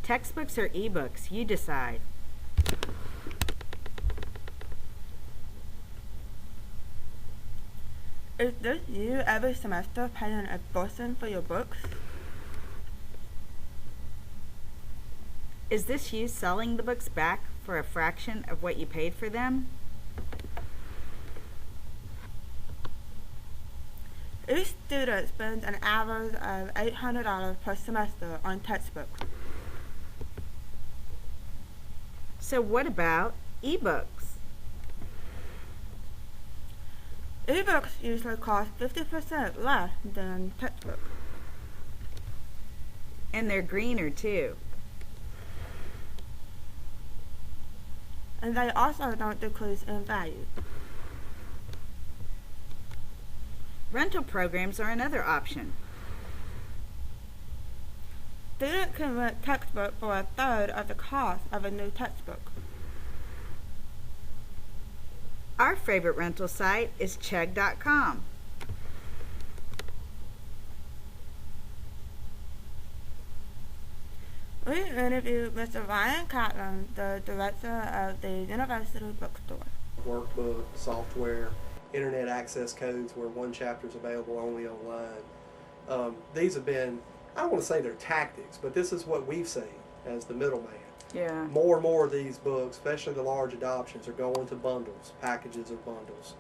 Textbooks or ebooks? You decide. Is this you every semester paying a portion for your books? Is this you selling the books back for a fraction of what you paid for them? Each student spends an average of $800 per semester on textbooks. So what about ebooks? Ebooks usually cost 50% less than textbooks. And they're greener too. And they also don't decrease in value. Rental programs are another option. Students can rent textbooks for a third of the cost of a new textbook. Our favorite rental site is chegg.com. We interviewed Mr. Ryan Catlin, the director of the University Bookstore. Workbook, software, internet access codes where one chapter is available only online. These have been, I don't want to say they're tactics, but this is what we've seen as the middleman. Yeah. More and more of these books, especially the large adoptions, are going to bundles, packages of bundles.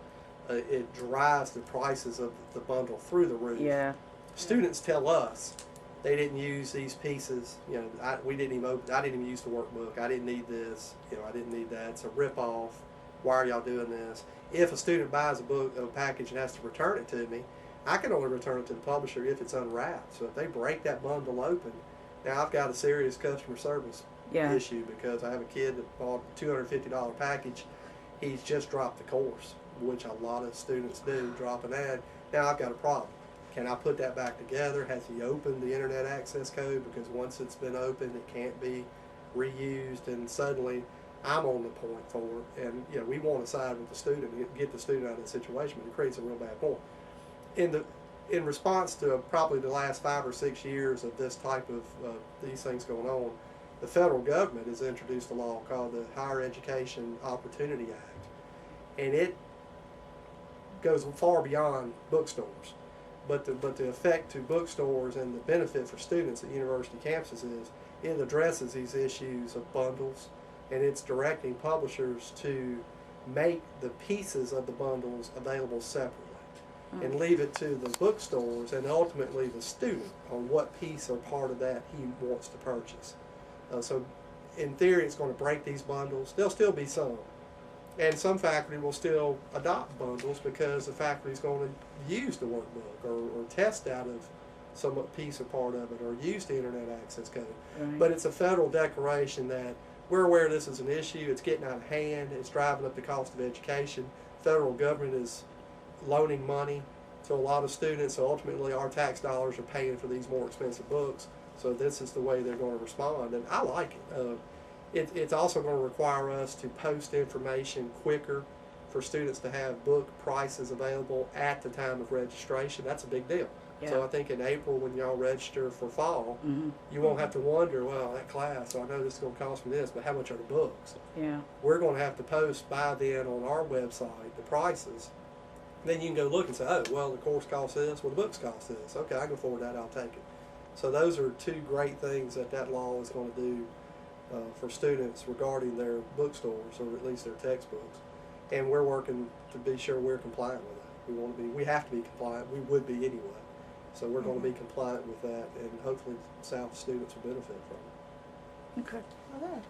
It drives the prices of the bundle through the roof. Yeah. Students tell us they didn't use these pieces. You know, I didn't even use the workbook. I didn't need this. You know, I didn't need that. It's a rip-off. Why are y'all doing this? If a student buys a package and has to return it to me, I can only return it to the publisher if it's unwrapped. So if they break that bundle open, now I've got a serious customer service issue because I have a kid that bought a $250 package. He's just dropped the course, which a lot of students do, drop an ad. Now I've got a problem. Can I put that back together? Has he opened the internet access code? Because once it's been opened, it can't be reused, and suddenly I'm on the point for it. And you know, we want to side with the student, get the student out of the situation, but it creates a real bad point. In response to probably the last 5 or 6 years of this type of these things going on, the federal government has introduced a law called the Higher Education Opportunity Act, and it goes far beyond bookstores. But the effect to bookstores and the benefit for students at university campuses is it addresses these issues of bundles, and it's directing publishers to make the pieces of the bundles available separately and leave it to the bookstores and ultimately the student on what piece or part of that he wants to purchase. So in theory, it's going to break these bundles. There'll still be some. And some faculty will still adopt bundles because the faculty is going to use the workbook or test out of some piece or part of it or use the internet access code. Right. But it's a federal declaration that we're aware this is an issue. It's getting out of hand. It's driving up the cost of education. Federal government is loaning money to a lot of students, so ultimately our tax dollars are paying for these more expensive books. So this is the way they're going to respond, and I like it. It's also going to require us to post information quicker for students to have book prices available at the time of registration. That's a big deal. Yeah. So I think in April when y'all register for fall, you won't have to wonder, well, that class, so I know this is going to cost me this, but how much are the books? Yeah. We're going to have to post by then on our website the prices. Then you can go look and say, oh, well, the course costs this, well, the books cost this. Okay, I can afford that, I'll take it. So those are two great things that law is going to do for students regarding their bookstores, or at least their textbooks. And we're working to be sure we're compliant with that. We have to be compliant. We would be anyway. So we're going to be compliant with that, and hopefully South students will benefit from it. Okay. Okay.